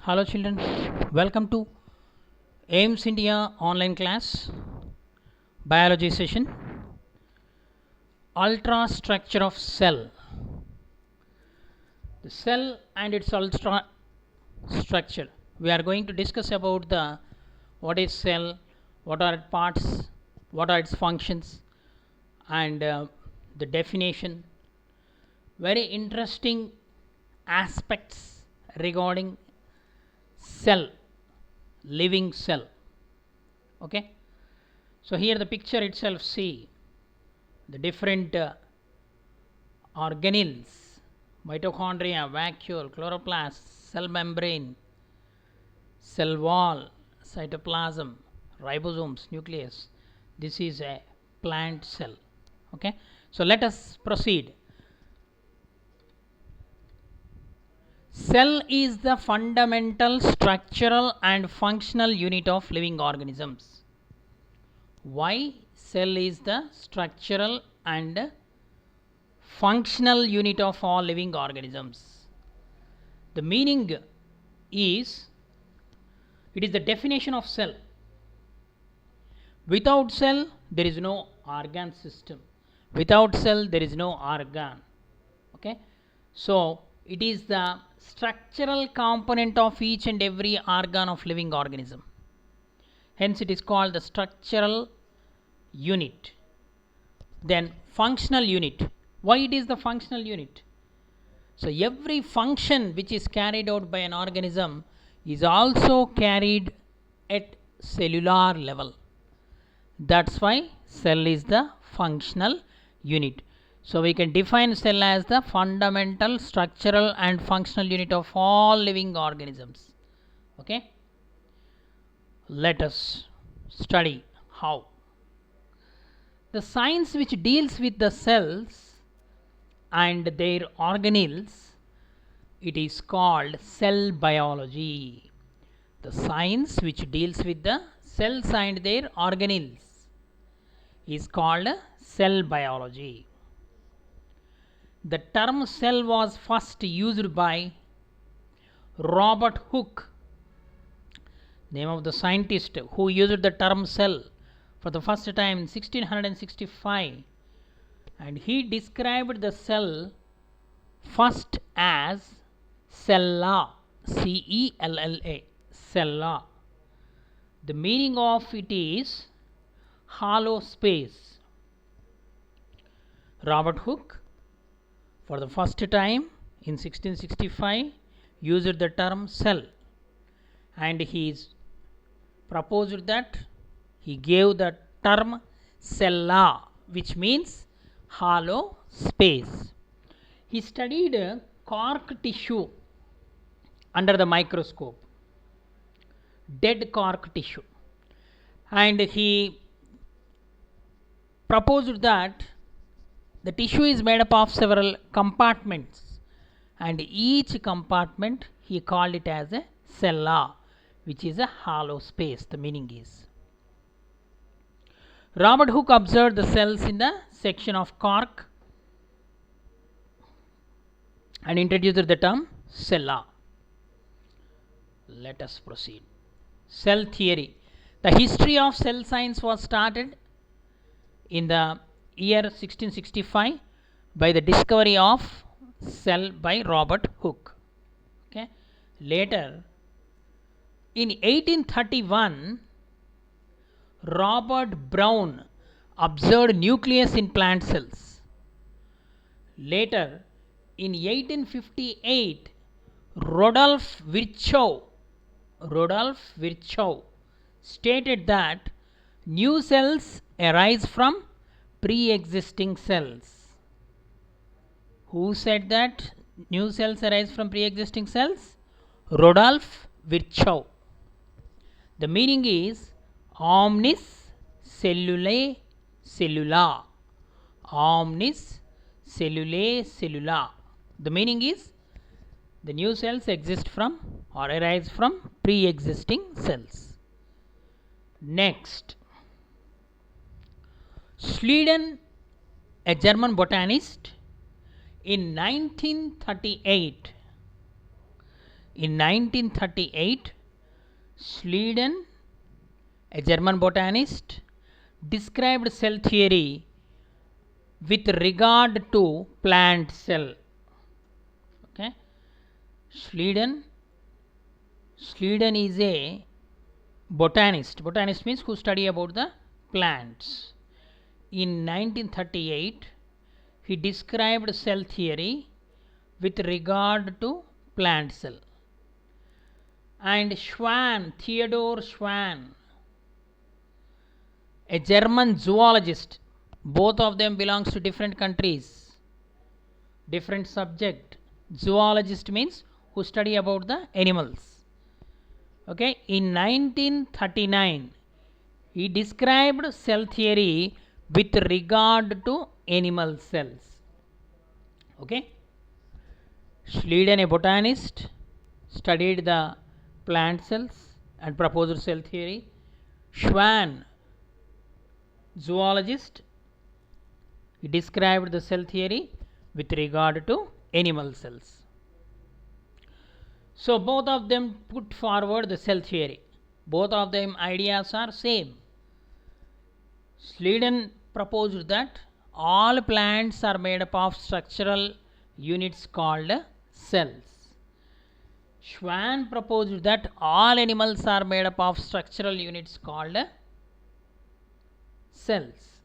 Hello children, welcome to AIMS India online class biology session. Ultra structure of cell. The cell and its ultra structure. We are going to discuss about the what is cell, what are its parts, what are its functions, and the definition. Very interesting aspects regarding cell, living cell. Okay, so here the picture itself, see the different organelles: mitochondria, vacuole, chloroplast, cell membrane, cell wall, cytoplasm, ribosomes, nucleus. This is a plant cell. Okay, so let us proceed. Cell is the fundamental structural and functional unit of living organisms. Why cell is the structural and functional unit of all living organisms? The meaning is, it is the definition of cell. Without cell there is no organ system. Without cell there is no organ. Okay, so it is the structural component of each and every organ of living organism. Hence it is called the structural unit. Then functional unit. Why it is the functional unit? So every function which is carried out by an organism is also carried at cellular level. That's why cell is the functional unit. So we can define cell as the fundamental structural and functional unit of all living organisms. Okay, let us study how. The science which deals with the cells and their organelles, it is called cell biology. The science which deals with the cells and their organelles is called cell biology. The term cell was first used by Robert Hooke, name of the scientist who used the term cell for the first time in 1665, and he described the cell first as cella, C-E-L-L-A, cella. The meaning of it is hollow space. Robert Hooke for the first time in 1665 used the term cell, and he proposed that he gave the term cella, which means hollow space. He studied cork tissue under the microscope, dead cork tissue, and he proposed that the tissue is made up of several compartments, and each compartment he called it as a cella, which is a hollow space. The meaning is, Robert Hooke observed the cells in the section of cork and introduced the term cella. Let us proceed. Cell theory. The history of cell science was started in the year 1665 by the discovery of cell by Robert Hooke. Okay. Later, in 1831, Robert Brown observed nucleus in plant cells. Later, in 1858, Rudolf Virchow stated that new cells arise from pre-existing cells. Who said that new cells arise from pre-existing cells? Rudolf Virchow. The meaning is omnis cellulae cellula. Omnis cellulae cellula. The meaning is the new cells exist from or arise from pre-existing cells. Next, Schleiden, a German botanist, in 1938 In 1938, Schleiden, a German botanist, described cell theory with regard to plant cell. Okay, Schleiden is a botanist. Botanist means who study about the plants. In 1938, he described cell theory with regard to plant cell. And Schwann, Theodor Schwann, a German zoologist, both of them belongs to different countries, different subject. Zoologist means who study about the animals. Okay, in 1939, he described cell theory with regard to animal cells. Okay, Schleiden, a botanist, studied the plant cells and proposed cell theory. Schwann, zoologist, he described the cell theory with regard to animal cells. So both of them put forward the cell theory. Both of them ideas are same. Schleiden proposed that all plants are made up of structural units called cells. Schwann proposed that all animals are made up of structural units called cells.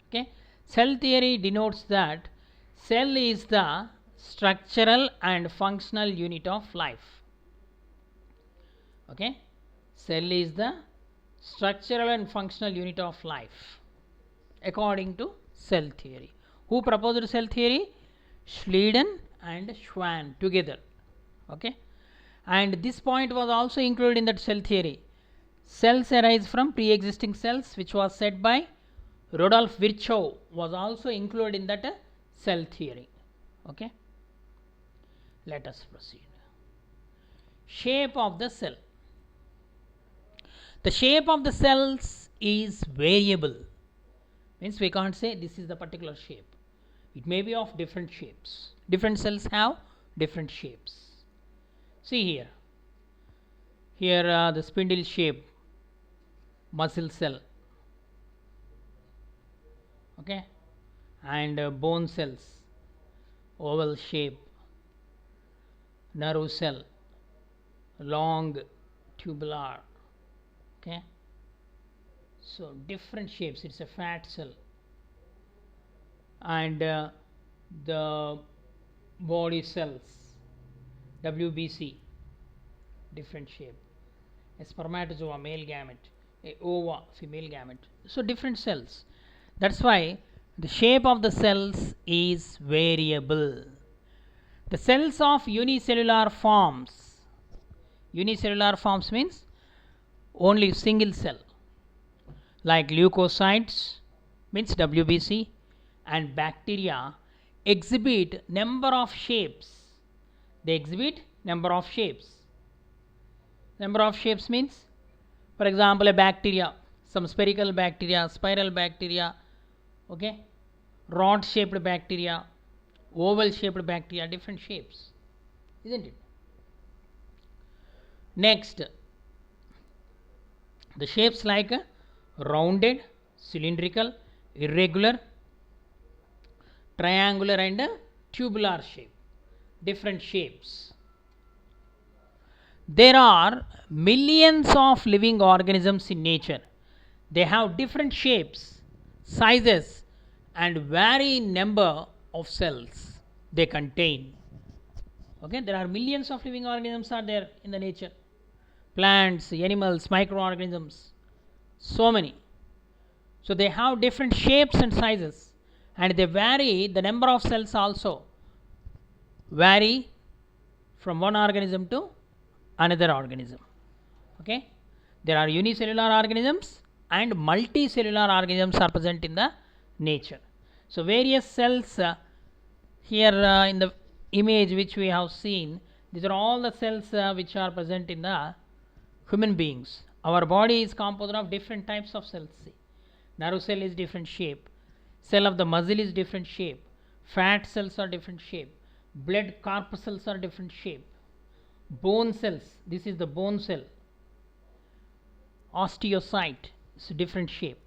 Okay, cell theory denotes that cell is the structural and functional unit of life. Okay, cell is the structural and functional unit of life according to cell theory. Who proposed cell theory? Schleiden and Schwann together. Okay, and this point was also included in that cell theory. Cells arise from pre-existing cells, which was said by Rudolf Virchow, was also included in that cell theory. Okay, let us proceed. Shape of the cell. The shape of the cells is variable, means we can't say this is the particular shape. It may be of different shapes. Different cells have different shapes. See here the spindle shape muscle cell, okay, and bone cells, oval shape, nerve cell, long tubular. Okay, so different shapes. It's a fat cell, and the body cells, WBC, different shape. A spermatozoa, male gamete, a ova, female gamete. So different cells. That's why the shape of the cells is variable. The cells of unicellular forms. Unicellular forms means only single cell, like leukocytes means WBC, and bacteria exhibit number of shapes. They exhibit number of shapes. Number of shapes means, for example, a bacteria, some spherical bacteria, spiral bacteria, okay, rod shaped bacteria, oval shaped bacteria, different shapes, isn't it? Next, the shapes like rounded, cylindrical, irregular, triangular and tubular shape, different shapes. There are millions of living organisms in nature. They have different shapes, sizes and vary in number of cells they contain. Okay, there are millions of living organisms are there in the nature. Plants, animals, microorganisms, so many. So they have different shapes and sizes, and they vary, the number of cells also vary from one organism to another organism. Okay, there are unicellular organisms and multicellular organisms are present in the nature. So various cells here in the image which we have seen, these are all the cells which are present in the human beings. Our body is composed of different types of cells. See, nerve cell is different shape, cell of the muscle is different shape, fat cells are different shape, blood corpuscles are different shape, bone cells, this is the bone cell, osteocyte is a different shape.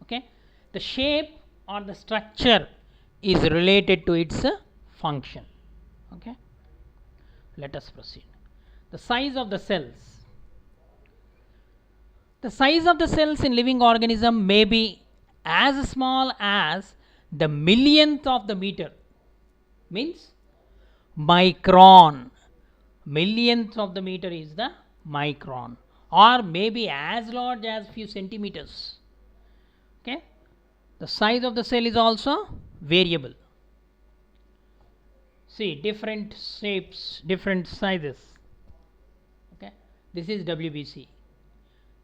Okay, the shape or the structure is related to its function. Okay, let us proceed. The size of the cells. The size of the cells in living organism may be as small as the millionth of the meter, means micron. Millionth of the meter is the micron, or maybe as large as few centimeters. Okay, the size of the cell is also variable. See, different shapes, different sizes. Okay, this is WBC.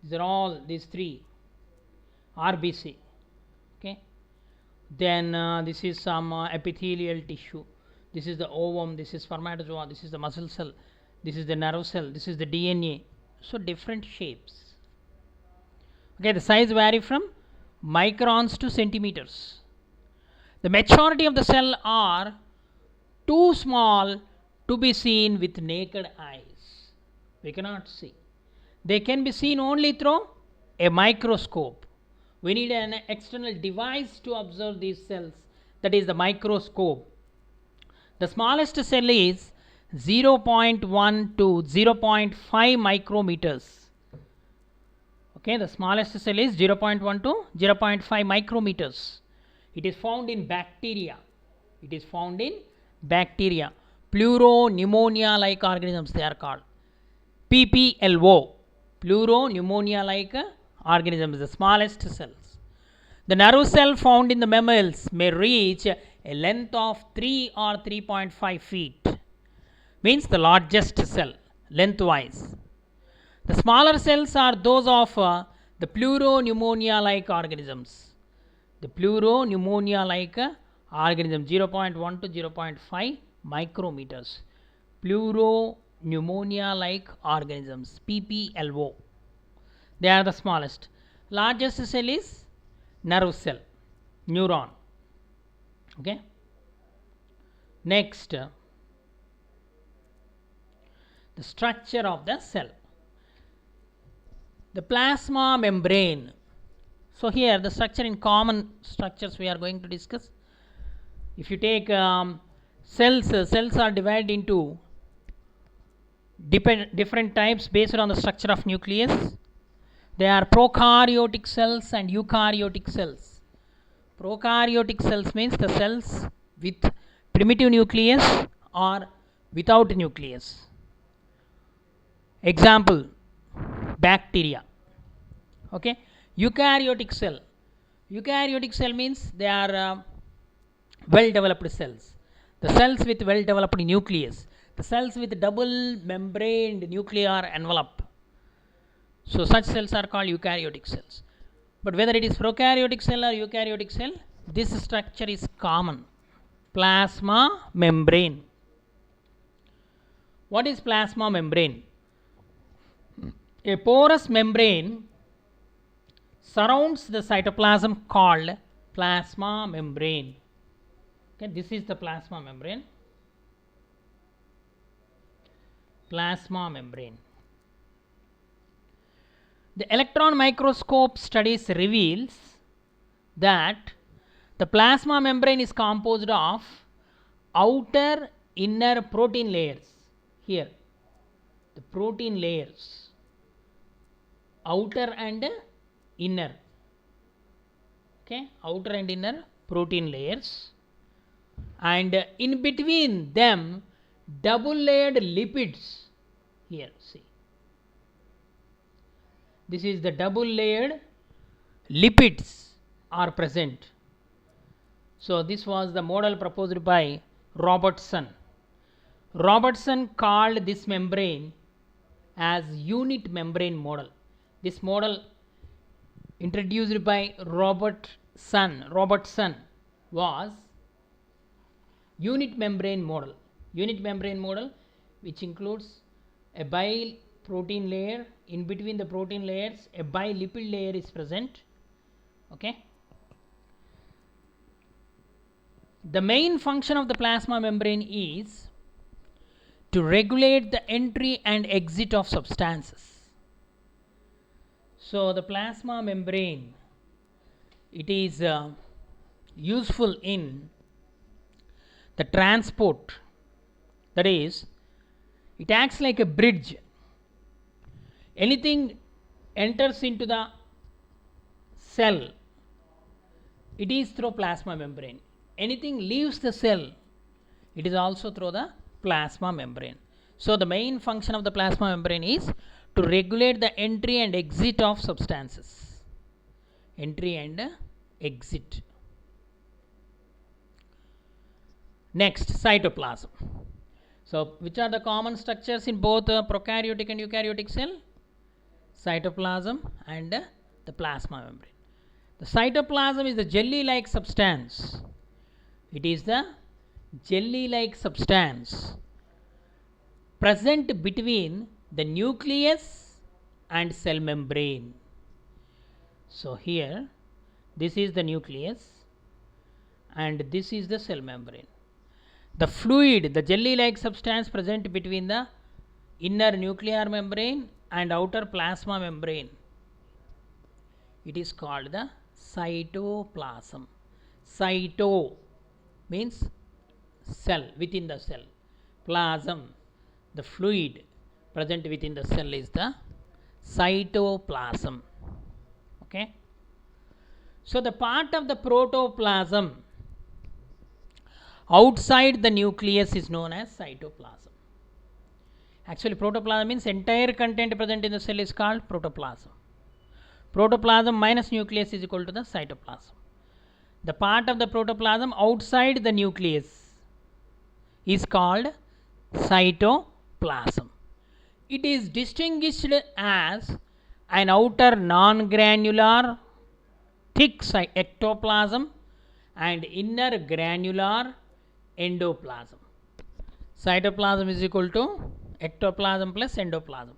These are all these three. RBC. Okay, then this is some epithelial tissue. This is the ovum, this is spermatozoa, this is the muscle cell, this is the nerve cell, this is the DNA. So different shapes. Okay, the size vary from microns to centimeters. The majority of the cell are too small to be seen with naked eyes. We cannot see. They can be seen only through a microscope. We need an external device to observe these cells, that is the microscope. The smallest cell is 0.1 to 0.5 micrometers. Okay, the smallest cell is 0.1 to 0.5 micrometers. It is found in bacteria. It is found in bacteria. Pleuropneumonia like organisms they are called. PPLO. Pleuropneumonia like organisms, the smallest cells. The nerve cell found in the mammals may reach a length of 3 or 3.5 feet, means the largest cell lengthwise. The smaller cells are those of the pleuropneumonia like organisms. The pleuropneumonia like organism 0.1 to 0.5 micrometers. Pleuropneumonia like organisms, PPLO. They are the smallest. Largest cell is nerve cell, neuron. Okay. Next, the structure of the cell. The plasma membrane. So here the structure in common structures we are going to discuss. If you take cells are divided into different types based on the structure of nucleus. They are prokaryotic cells and eukaryotic cells. Prokaryotic cells means the cells with primitive nucleus or without nucleus. Example, bacteria. Okay, eukaryotic cell. Eukaryotic cell means they are well developed cells. The cells with well developed nucleus. The cells with double membraned nuclear envelope. So such cells are called eukaryotic cells. But whether it is prokaryotic cell or eukaryotic cell, this structure is common. Plasma membrane. What is plasma membrane? A porous membrane surrounds the cytoplasm called plasma membrane. Okay, this is the plasma membrane. Plasma membrane. The electron microscope studies reveals that the plasma membrane is composed of outer inner protein layers. Here the protein layers, outer and inner. Okay, outer and inner protein layers, and in between them double layered lipids. Here see, this is the double layered lipids are present. So this was the model proposed by Robertson. Robertson called this membrane as unit membrane model. This model introduced by Robertson was unit membrane model. Unit membrane model which includes a bi-protein layer. In between the protein layers a bilipid layer is present. Okay. The main function of the plasma membrane is to regulate the entry and exit of substances. So the plasma membrane, it is useful in the transport, that is, it acts like a bridge. Anything enters into the cell, it is through plasma membrane. Anything leaves the cell, it is also through the plasma membrane. So the main function of the plasma membrane is to regulate the entry and exit of substances. Entry and exit. Next, cytoplasm. So which are the common structures in both prokaryotic and eukaryotic cell? Cytoplasm and the plasma membrane. The cytoplasm is the jelly-like substance. It is the jelly-like substance present between the nucleus and cell membrane. So here, this is the nucleus and this is the cell membrane. The fluid, the jelly-like substance present between the inner nuclear membrane and outer plasma membrane, it is called the cytoplasm. Cyto means cell, within the cell. Plasm, the fluid present within the cell, is the cytoplasm. Okay. So the part of the protoplasm outside the nucleus is known as cytoplasm. Actually, protoplasm means entire content present in the cell is called protoplasm. Protoplasm minus nucleus is equal to the cytoplasm. The part of the protoplasm outside the nucleus is called cytoplasm. It is distinguished as an outer non-granular thick ectoplasm and inner granular endoplasm. Cytoplasm is equal to ectoplasm plus endoplasm.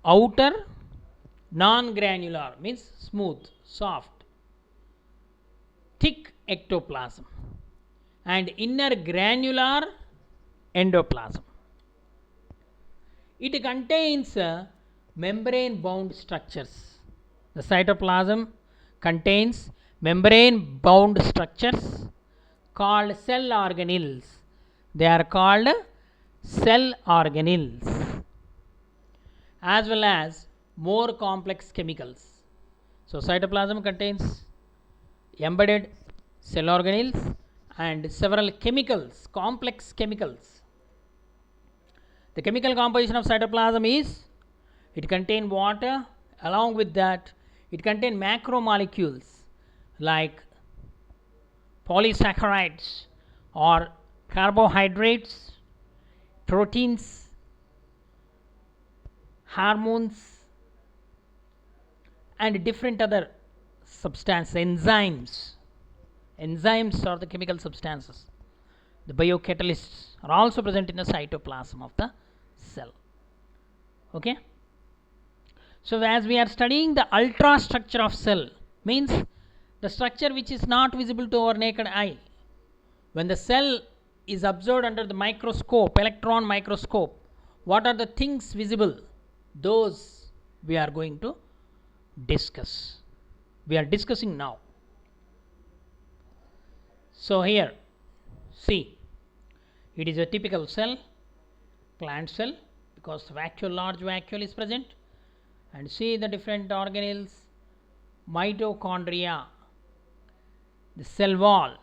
Outer non-granular means smooth, soft, thick ectoplasm and inner granular endoplasm. It contains membrane bound structures. The cytoplasm contains membrane bound structures called cell organelles. They are called cell organelles, as well as more complex chemicals. So cytoplasm contains embedded cell organelles and several chemicals, complex chemicals. The chemical composition of cytoplasm is, it contains water, along with that it contains macromolecules like polysaccharides or carbohydrates, proteins, hormones and different other substances, enzymes. Enzymes are the chemical substances. The biocatalysts are also present in the cytoplasm of the cell. Okay. So as we are studying the ultrastructure of cell, means the structure which is not visible to our naked eye. When the cell is observed under the microscope, electron microscope, what are the things visible? Those we are going to discuss. We are discussing now. So here, see, it is a typical cell, plant cell, because vacuole, large vacuole is present, and see the different organelles, mitochondria, the cell wall,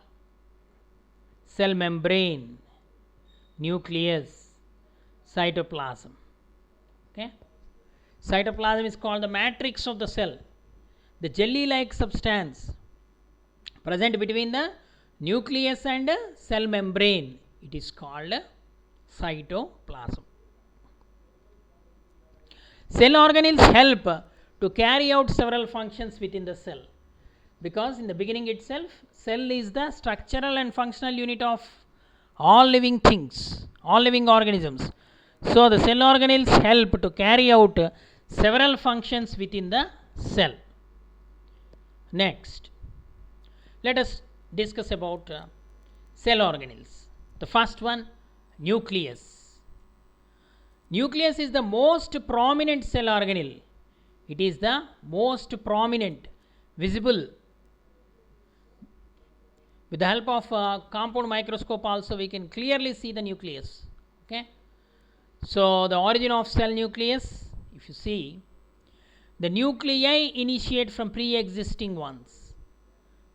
cell membrane, nucleus, cytoplasm. Okay. Cytoplasm is called the matrix of the cell, the jelly-like substance present between the nucleus and cell membrane. It is called cytoplasm. Cell organelles help to carry out several functions within the cell, because in the beginning itself, cell is the structural and functional unit of all living things, all living organisms. So the cell organelles help to carry out several functions within the cell. Next, let us discuss about cell organelles. The first one, nucleus. Nucleus is the most prominent cell organelle. It is the most prominent, visible. With the help of a compound microscope also we can clearly see the nucleus. Okay. So the origin of cell nucleus, if you see, the nuclei initiate from pre-existing ones.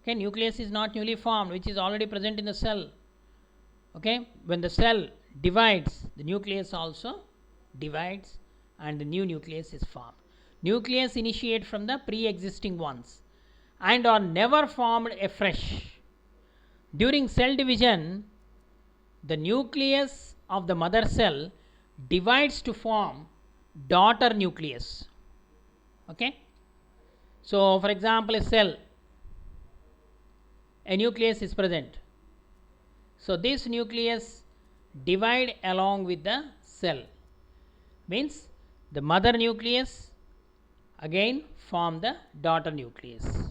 Okay, nucleus is not newly formed, which is already present in the cell. Okay, when the cell divides, the nucleus also divides and the new nucleus is formed. Nucleus initiate from the pre-existing ones and are never formed afresh. During cell division, the nucleus of the mother cell divides to form daughter nucleus. Okay. So for example, a cell, a nucleus is present. So this nucleus divide along with the cell, means the mother nucleus again form the daughter nucleus.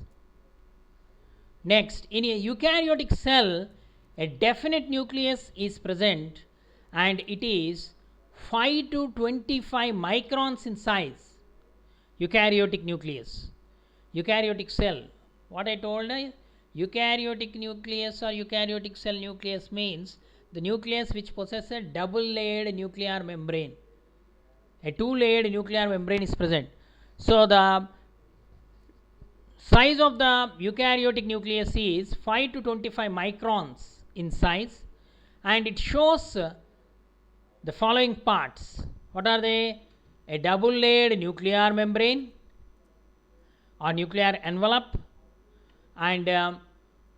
Next, in a eukaryotic cell, a definite nucleus is present and it is 5 to 25 microns in size. Eukaryotic nucleus, eukaryotic cell. What I told you, eukaryotic nucleus or eukaryotic cell nucleus means the nucleus which possesses a double layered nuclear membrane. A two layered nuclear membrane is present. So the size of the eukaryotic nucleus is 5 to 25 microns in size, and it shows the following parts. What are they? A double layered nuclear membrane or nuclear envelope and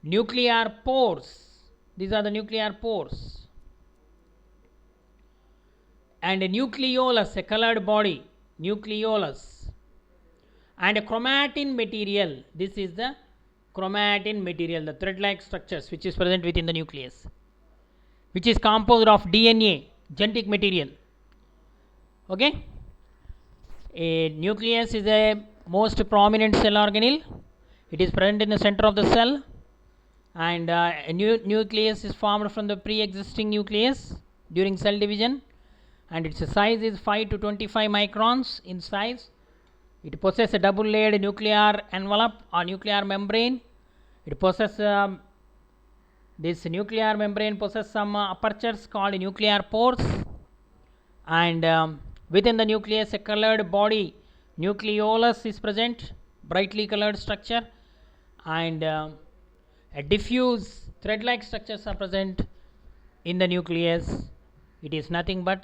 nuclear pores. These are the nuclear pores, and a nucleolus, a colored body, nucleolus, and a chromatin material. This is the chromatin material, the thread-like structures which is present within the nucleus, which is composed of DNA, genetic material. Okay. A nucleus is a most prominent cell organelle. It is present in the center of the cell, and a nucleus is formed from the pre-existing nucleus during cell division, and its size is 5 to 25 microns in size. It possesses a double layered nuclear envelope or nuclear membrane. It possesses this nuclear membrane possesses some apertures called nuclear pores, and within the nucleus a colored body, nucleolus, is present, brightly colored structure, and a diffuse thread-like structures are present in the nucleus. It is nothing but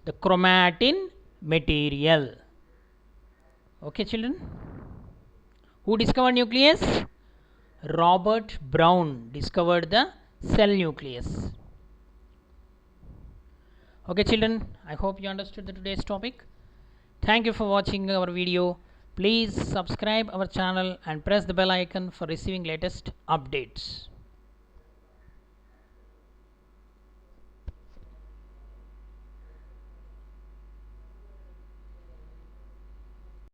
the chromatin material. Okay, children. Who discovered nucleus? Robert Brown discovered the cell nucleus. Okay, children, I hope you understood today's topic. Thank you for watching our video. Please subscribe our channel and press the bell icon for receiving latest updates.